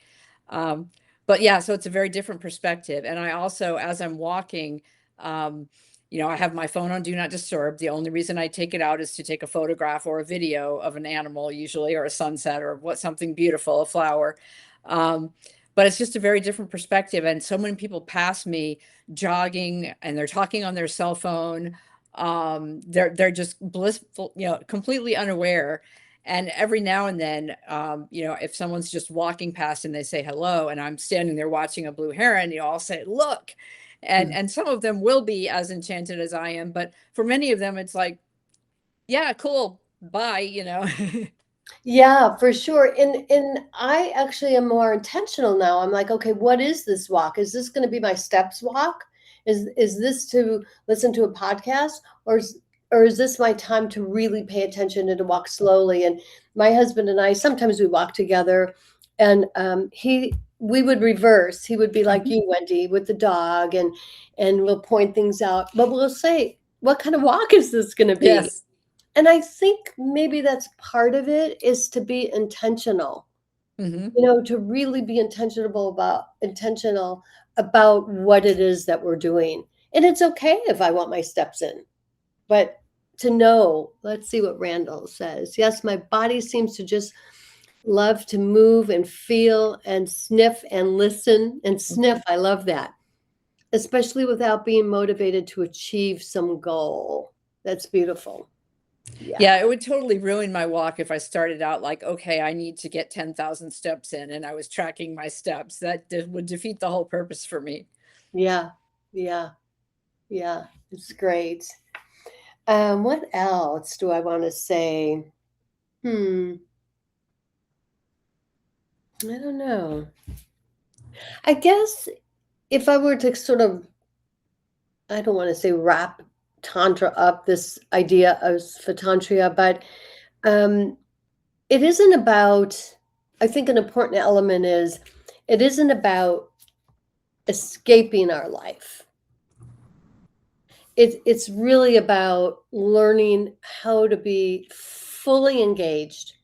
Um, but yeah, so it's a very different perspective. And I also, as I'm walking, um, I have my phone on Do Not Disturb. The only reason I take it out is to take a photograph or a video of an animal, usually, or a sunset, or something beautiful, a flower. Um, but it's just a very different perspective. And so many people pass me jogging and they're talking on their cell phone. They're just blissful, completely unaware. And every now and then, if someone's just walking past and they say hello, and I'm standing there watching a blue heron, I'll say, "Look." And some of them will be as enchanted as I am, but for many of them, it's like, "Yeah, cool, bye."
Yeah, for sure. And I actually am more intentional now. I'm like, okay, what is this walk? Is this going to be my steps walk? Is this to listen to a podcast, or is this my time to really pay attention and to walk slowly? And my husband and I, sometimes we walk together, and we would reverse. He would be like
Mhm.
you, Wendy, with the dog, and we'll point things out, but we'll say, what kind of walk is this going to be?
Yes.
And I think maybe that's part of it, is to be intentional,
Hmm.
to really be intentional about what it is that we're doing. And it's okay if I want my steps in, but to know, let's see what Randall says. Yes, my body seems to just love to move and feel and sniff and listen and sniff. I love that, especially without being motivated to achieve some goal. That's beautiful. Yeah.
Yeah, it would totally ruin my walk if I started out like, okay, I need to get 10,000 steps in and I was tracking my steps. That would defeat the whole purpose for me.
Yeah. Yeah. Yeah. It's great. What else do I want to say? Hmm. I don't know. I guess if I were to sort of, I don't want to say wrap Tantra up, this idea of Svatantria, but um, it isn't about, I think an important element is it isn't about escaping our life. It's really about learning how to be fully engaged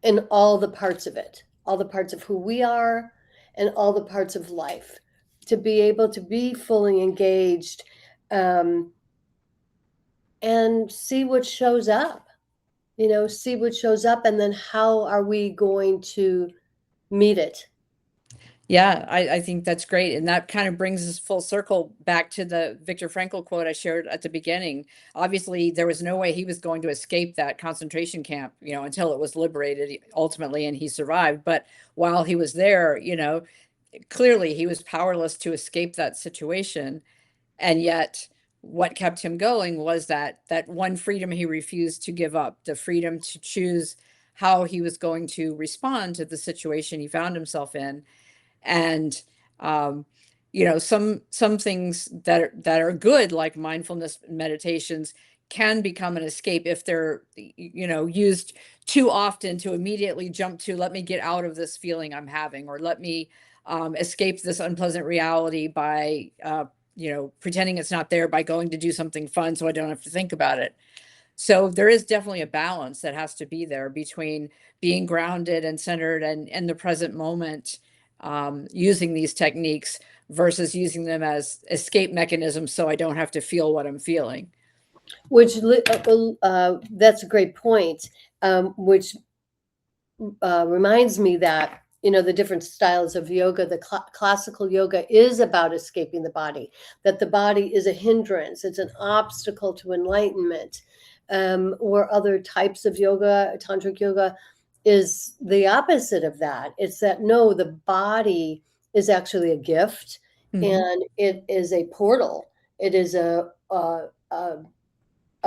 in all the parts of it, all the parts of who we are and all the parts of life, to be able to be fully engaged, um, and see what shows up, see what shows up, and then how are we going to meet it.
Yeah, I think that's great. And that kind of brings us full circle back to the Viktor Frankl quote I shared at the beginning. Obviously, there was no way he was going to escape that concentration camp, until it was liberated ultimately and he survived. But while he was there, clearly he was powerless to escape that situation. And yet what kept him going was that one freedom he refused to give up, the freedom to choose how he was going to respond to the situation he found himself in. And um, some things that are good, like mindfulness meditations, can become an escape if they're used too often to immediately jump to, let me get out of this feeling I'm having, or let me escape this unpleasant reality by pretending it's not there by going to do something fun so I don't have to think about it. So there is definitely a balance that has to be there between being grounded and centered and in the present moment, using these techniques versus using them as escape mechanisms so I don't have to feel what I'm feeling.
Which that's a great point, which reminds me that the different styles of yoga, the classical yoga is about escaping the body, that the body is a hindrance, it's an obstacle to enlightenment, or other types of yoga, tantric yoga, is the opposite of that. It's that no, the body is actually a gift,
Hmm.
and it is a portal. It is a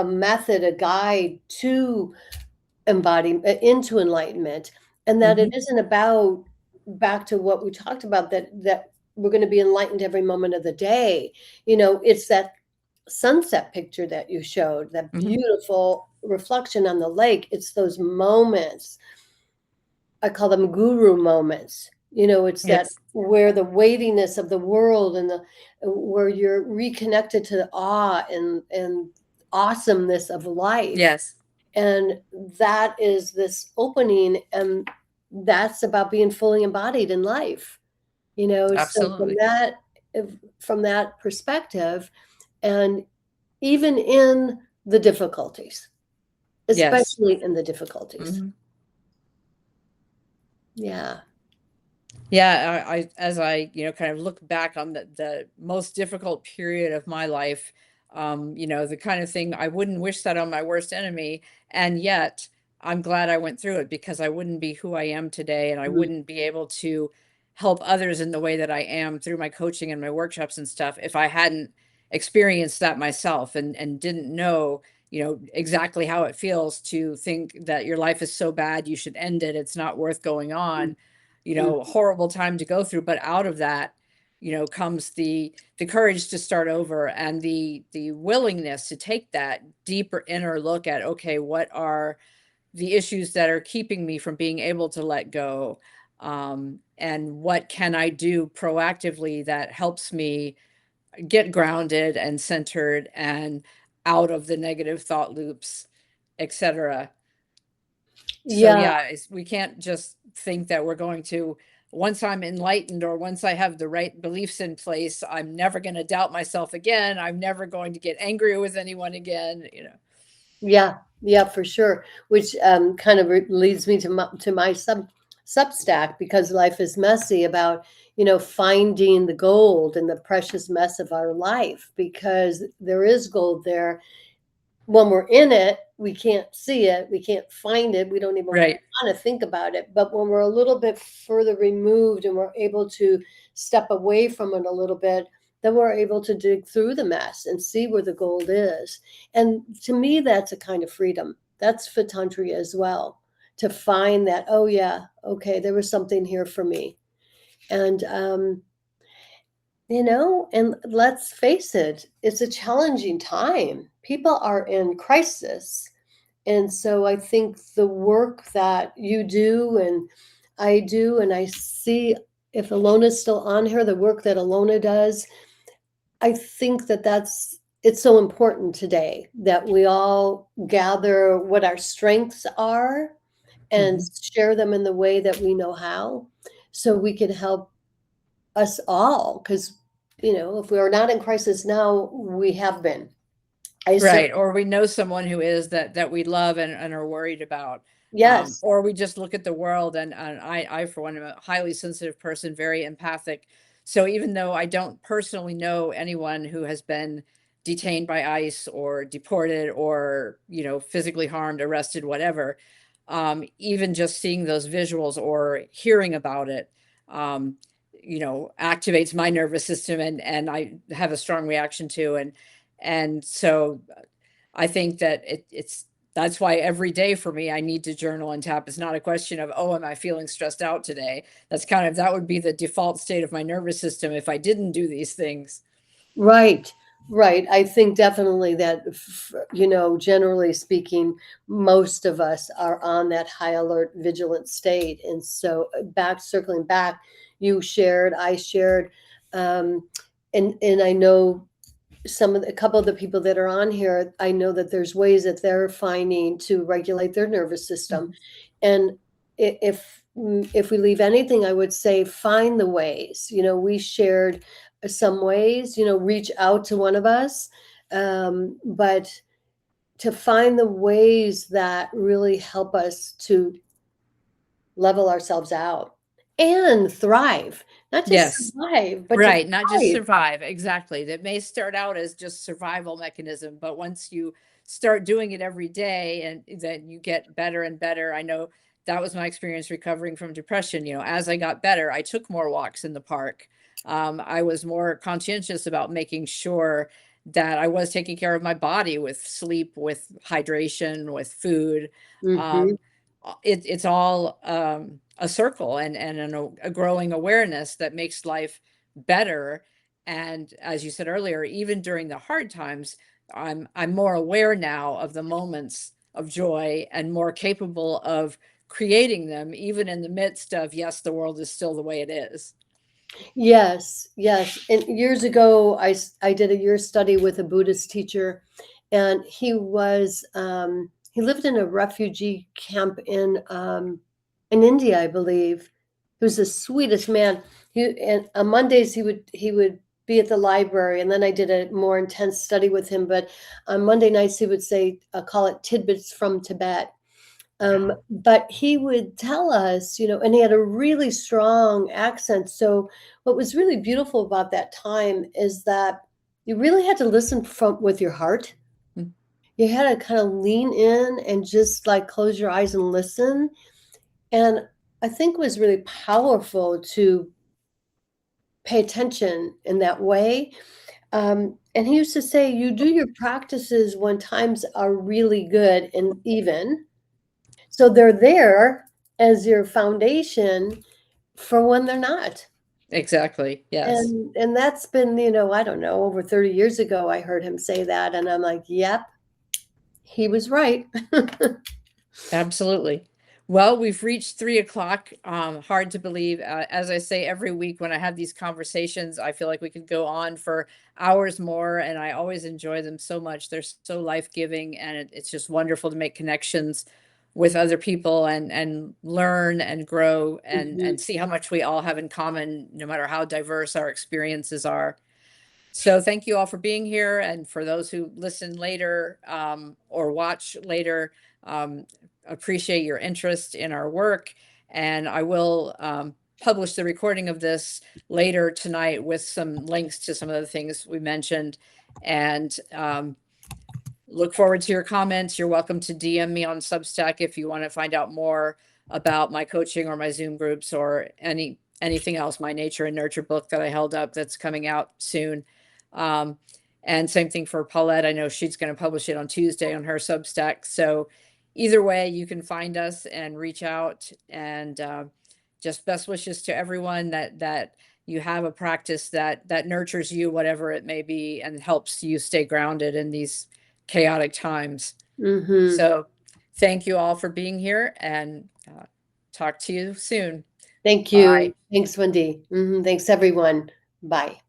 method, a guide to embody into enlightenment, and that it
Hmm.
isn't about, back to what we talked about, that we're going to be enlightened every moment of the day. It's that sunset picture that you showed, that
Hmm.
beautiful reflection on the lake. It's those moments, I call them guru moments. It's that
Yes.
where the weightiness of the world and the where you're reconnected to the awe and awesomeness of life,
Yes.
and that is this opening, and that's about being fully embodied in life. So
Absolutely.
from that perspective, and even in the difficulties,
Yes.
especially in the difficulties.
Mhm.
Yeah.
Yeah, as I, kind of look back on the most difficult period of my life, the kind of thing I wouldn't wish that on my worst enemy, and yet I'm glad I went through it because I wouldn't be who I am today, and I
Mhm.
wouldn't be able to help others in the way that I am through my coaching and my workshops and stuff if I hadn't experienced that myself and didn't know, exactly how it feels to think that your life is so bad you should end it. It's not worth going on,
Mhm.
horrible time to go through. But out of that, comes the courage to start over and the willingness to take that deeper inner look at, okay, what are the issues that are keeping me from being able to let go? And what can I do proactively that helps me get grounded and centered and out of the negative thought loops, etc. So
Yeah.
yeah, we can't just think that we're going to, once I'm enlightened or once I have the right beliefs in place, I'm never going to doubt myself again. I'm never going to get angry with anyone again.
Yeah, yeah, for sure. Which kind of leads me to my Substack, because life is messy, about finding the gold in the precious mess of our life, because there is gold there. when we're in it, we can't see it, we can't find it, we don't even
Right.
want to think about it. But when we're a little bit further removed and we're able to step away from it a little bit, then we're able to dig through the mess and see where the gold is. And to me, that's a kind of freedom. That's Fatantria as well, to find that, oh yeah, okay, there was something here for me. And and let's face it, it's a challenging time. People are in crisis. And so I think the work that you do and I do, and I see if Alona's still on here, the work that Alona does, I think that it's so important today that we all gather what our strengths are and
Mhm.
share them in the way that we know how, so we can help us all. Because, if we are not in crisis now, we have been. I
Right.
certainly,
Or we know someone who is that we love and are worried about.
yes,
Or we just look at the world and I, for one, am a highly sensitive person, very empathic. So even though I don't personally know anyone who has been detained by ICE or deported or, physically harmed, arrested, whatever, even just seeing those visuals or hearing about it, um, activates my nervous system and I have a strong reaction to and so I think that that's why every day for me, I need to journal and tap. It's not a question of, oh, am I feeling stressed out today? That would be the default state of my nervous system if I didn't do these things.
right, right. I think definitely that, generally speaking, most of us are on that high alert, vigilant state. And so, circling back, I shared, um, and I know a couple of the people that are on here, I know that there's ways that they're finding to regulate their nervous system.
Mhm.
And if we leave anything, I would say find the ways. We shared some ways. Reach out to one of us, but to find the ways that really help us to level ourselves out and thrive, not just
Yes.
survive, but to
Right, not just
thrive.
survive, exactly. That may start out as just survival mechanism, but once you start doing it every day and then you get better and better. I know that was my experience recovering from depression. As I got better, I took more walks in the park. I was more conscientious about making sure that I was taking care of my body with sleep, with hydration, with food.
Hmm.
Um, it's all a circle and a growing awareness that makes life better. And as you said earlier, even during the hard times, I'm more aware now of the moments of joy and more capable of creating them, even in the midst of, yes, the world is still the way it is.
Yes, yes. And years ago, I did a year study with a Buddhist teacher, and he lived in a refugee camp in India, I believe. He was the sweetest man. And on Mondays he would be at the library, and then I did a more intense study with him. But on Monday nights he would say, call it tidbits from Tibet. But he would tell us, and he had a really strong accent. So what was really beautiful about that time is that you really had to listen from with your heart.
Mm.
You had to kind of lean in and just like close your eyes and listen. And I think it was really powerful to pay attention in that way. And he used to say, you do your practices when times are really good and even. So they're there as your foundation for when they're not.
Exactly. Yes.
And that's been, I don't know, over 30 years ago I heard him say that and I'm like, yep, he was right.
Absolutely. Well, we've reached 3 o'clock. Hard to believe. As I say every week when I have these conversations, I feel like we could go on for hours more, and I always enjoy them so much. They're so life-giving, and it's just wonderful to make connections with other people and learn and grow
Mhm.
and see how much we all have in common, no matter how diverse our experiences are. So thank you all for being here. And for those who listen later or watch later, um, appreciate your interest in our work. And I will publish the recording of this later tonight with some links to some of the things we mentioned. And look forward to your comments. You're welcome to DM me on Substack if you want to find out more about my coaching or my Zoom groups or anything else, my Nature and Nurture book that I held up that's coming out soon. And same thing for Paulette. I know she's going to publish it on Tuesday on her Substack. So either way, you can find us and reach out. And just best wishes to everyone that you have a practice that nurtures you, whatever it may be, and helps you stay grounded in these chaotic times.
Mm-hmm.
So thank you all for being here, and talk to you soon.
Thank you.
Bye.
Thanks, Wendy. Thanks, everyone. Bye.